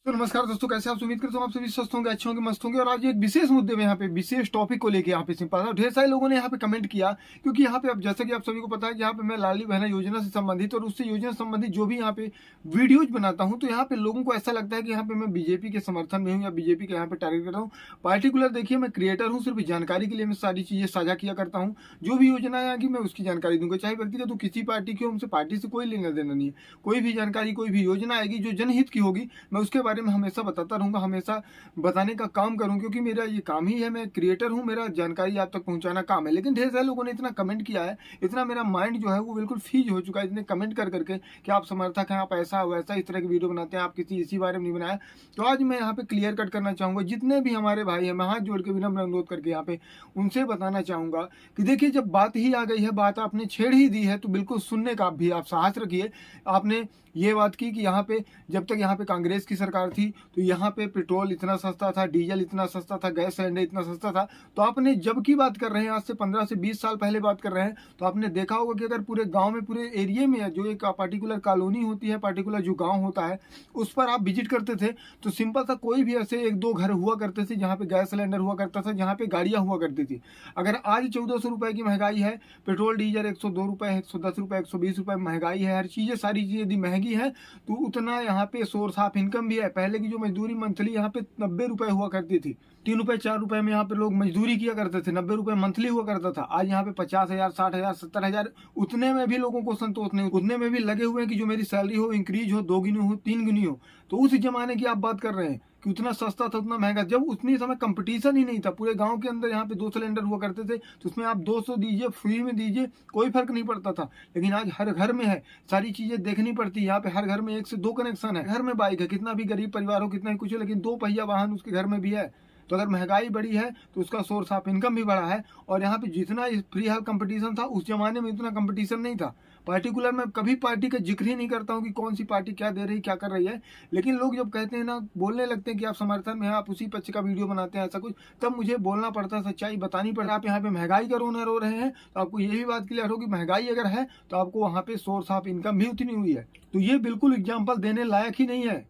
तो नमस्कार दोस्तों, कैसे आप? उम्मीद करता हूँ आप सभी स्वस्थ होंगे, अच्छे होंगे, मस्त होंगे। और आज एक विशेष मुद्दे में यहाँ पे विशेष टॉपिक को लेके यहाँ पे सिंपल ढेर सारे लोगों ने यहाँ पे कमेंट किया, क्योंकि यहाँ पे अब जैसा कि आप सभी को पता है कि यहाँ पे मैं लाडली बहना योजना से संबंधित और उससे योजना से संबंधित जो भी यहाँ पे वीडियोज बनाता हूँ, तो यहाँ पे लोगों को ऐसा लगता है कि यहाँ पे मैं बीजेपी के समर्थन में हूँ या बीजेपी के यहाँ पे टारगेट कर रहा हूँ। पार्टिकुलर देखिए, मैं क्रिएटर हूँ, सिर्फ जानकारी के लिए मैं सारी चीजें साझा किया करता हूँ। जो भी योजना आएगी मैं उसकी जानकारी दूंगा, चाहे व्यक्तिगत तो किसी पार्टी की हो, हमसे पार्टी से कोई लेना देना नहीं है। कोई भी जानकारी, कोई भी योजना आएगी जो जनहित की होगी, मैं उसके बारे में हमेशा बताता रहूंगा, हमेशा बताने का काम करूं, क्योंकि मेरा ये काम ही है। मैं क्रिएटर हूं, मेरा जानकारी आप तक पहुंचाना काम है। लेकिन ढेर सारे लोगों ने इतना कमेंट किया है, इतना मेरा माइंड जो है वो बिल्कुल फीज हो चुका है इतने कमेंट कर करके कि आप समर्थक हैं, आप ऐसा वैसा इस तरह की वीडियो बनाते हैं, आप किसी इसी बारे में नहीं बनाया। तो आज मैं यहाँ पे क्लियर कट करना चाहूंगा, जितने भी हमारे भाई हैं, मैं हाथ जोड़ के विनम्र अनुरोध करके यहाँ पे उनसे बताना चाहूंगा कि देखिए, जब बात ही आ गई है, बात आपने छेड़ ही दी है, तो बिल्कुल सुनने का भी आप साहस रखिए। आपने ये बात की कि यहाँ पे जब तक यहाँ पे कांग्रेस की सरकार थी तो यहाँ पे पेट्रोल इतना सस्ता था, डीजल इतना सस्ता था, गैस सिलेंडर इतना सस्ता था। तो आपने जब की बात कर रहे हैं, आज से 15 से 20 साल पहले बात कर रहे हैं, तो आपने देखा होगा कि अगर पूरे गांव में, पूरे एरिया में जो एक पार्टिकुलर कॉलोनी होती है, पार्टिकुलर जो गांव होता है, उस पर आप विजिट करते थे तो सिंपल सा कोई भी ऐसे एक दो घर हुआ करते थे जहाँ पे गैस सिलेंडर हुआ करता था, जहाँ पे गाड़ियाँ हुआ करती थी। अगर आज 1400 रुपए की महंगाई है, पेट्रोल डीजल 102 रुपए, 110 रुपए, 120 रुपए महंगाई है, हर चीज़ें सारी चीज़ें यदि महंगी है तो उतना यहाँ पे सोर्स ऑफ इनकम भी है। पहले की जो मजदूरी मंथली यहाँ पे 90 रुपए हुआ करती थी, 3 रुपए 4 रुपए में यहाँ पे लोग मजदूरी किया करते थे, 90 रुपए मंथली हुआ करता था। आज यहाँ पे 50,000, 60,000, 70,000, उतने में भी लोगों को संतोष नहीं, उतने में भी लगे हुए हैं कि जो मेरी सैलरी हो इंक्रीज हो, 2 गुनी हो, 3 गुनी हो। तो उस जमाने की आप बात कर रहे हैं कि उतना सस्ता था, उतना महंगा, जब उतनी समय कंपटीशन ही नहीं था। पूरे गांव के अंदर यहाँ पे 2 सिलेंडर हुआ करते थे, तो उसमें आप 200 दीजिए, फ्री में दीजिए, कोई फर्क नहीं पड़ता था। लेकिन आज हर घर में है, सारी चीजें देखनी पड़ती है। यहाँ पे हर घर में 1 से 2 कनेक्शन है, घर में बाइक है, कितना भी गरीब परिवार हो, कितना ही कुछ हो, लेकिन 2 पहिया वाहन उसके घर में भी है। तो अगर महंगाई बढ़ी है तो उसका सोर्स ऑफ इनकम भी बढ़ा है। और यहाँ पे जितना फ्री हेल्थ कंपटीशन था, उस जमाने में इतना कंपटीशन नहीं था। पार्टिकुलर मैं कभी पार्टी का जिक्र ही नहीं करता हूँ कि कौन सी पार्टी क्या दे रही, क्या कर रही है। लेकिन लोग जब कहते हैं ना, बोलने लगते हैं कि आप समर्थन में हैं, आप उसी पक्ष का वीडियो बनाते हैं, ऐसा कुछ, तब मुझे बोलना पड़ता है, सच्चाई बतानी पड़ती है। आप यहाँ पे महंगाई का रोना रो रहे हैं, तो आपको ये भी बात क्लियर हो कि महंगाई अगर है तो आपको वहाँ पे सोर्स ऑफ इनकम भी उतनी हुई है। तो ये बिल्कुल एग्जाम्पल देने लायक ही नहीं है,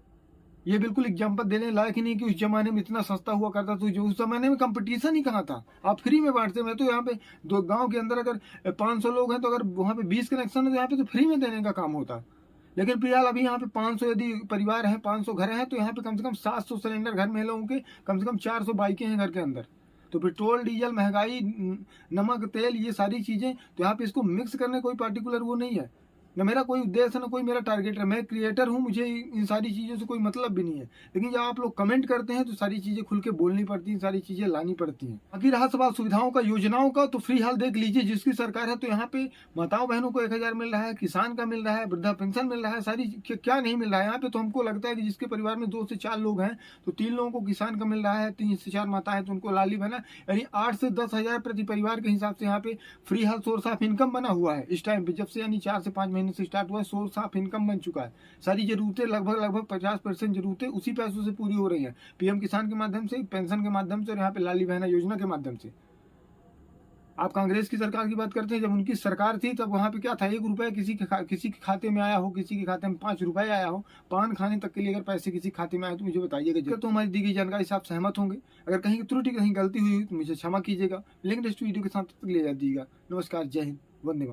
ये बिल्कुल एग्जाम्पल देने लायक ही नहीं कि उस जमाने में इतना सस्ता हुआ करता था। जो उस जमाने में कंपटीशन ही कहाँ था, आप फ्री में बांटते। मैं तो यहाँ पे दो गांव के अंदर अगर 500 लोग हैं तो अगर वहाँ पे 20 कनेक्शन है तो यहाँ पे तो फ्री में देने का काम होता। लेकिन फिलहाल अभी यहाँ पे 500 यदि परिवार है, 500 घर हैं, तो यहाँ पे कम से कम 700 सिलेंडर घर में लोगों के, कम से कम 400 बाइकें हैं घर के अंदर। तो पेट्रोल डीजल महंगाई, नमक तेल, ये सारी चीजें, तो यहाँ पे इसको मिक्स करने कोई पार्टिकुलर वो नहीं है। न मेरा कोई उद्देश्य, न कोई मेरा टारगेट है। मैं क्रिएटर हूँ, मुझे इन सारी चीज़ों से कोई मतलब भी नहीं है। लेकिन जब आप लोग कमेंट करते हैं तो सारी चीज़ें खुल के बोलनी पड़ती हैं, सारी चीज़ें लानी पड़ती हैं। बाकी रहा सवाल सुविधाओं का, योजनाओं का, तो फ्री हाल देख लीजिए जिसकी सरकार है। तो यहाँ पे माताओं बहनों को 1,000 मिल रहा है, किसान का मिल रहा है, वृद्धा पेंशन मिल रहा है, सारी क्या नहीं मिल रहा है यहाँ पे। तो हमको लगता है कि जिसके परिवार में 2 से 4 लोग हैं तो 3 लोगों को किसान का मिल रहा है, 3 से 4 माता है तो उनको लाडली बहना, यानी 8 से 10,000 प्रति परिवार के हिसाब से यहाँ पे free hall source of income बना हुआ है इस टाइम पे। जब से यानी 4 से 5 महीने से स्टार्ट हुआ है, सोर्स ऑफ इनकम बन चुका है। सारी जरूरतें लगभग 50% जरूरतें उसी पैसों से पूरी हो रही हैं, पीएम किसान के माध्यम से, पेंशन के माध्यम से, और यहाँ पे लाडली बहना योजना के माध्यम से। आप कांग्रेस की सरकार की बात करते हैं, जब उनकी सरकार थी तब वहां पे क्या था, 1 रुपया किसी के खाते में आया हो, किसी के खाते में 5 रुपए आया हो, पान खाने तक के लिए अगर पैसे किसी खाते में आए तो मुझे बताइएगा। तो हमारी दी गई जानकारी से आप सहमत होंगे। अगर कहीं त्रुटि, कहीं गलती हुई तो मुझे क्षमा कीजिएगा। लेकिन नेक्स्ट वीडियो के साथ ले जा दीजिएगा। नमस्कार, जय हिंद, वंदे मातरम।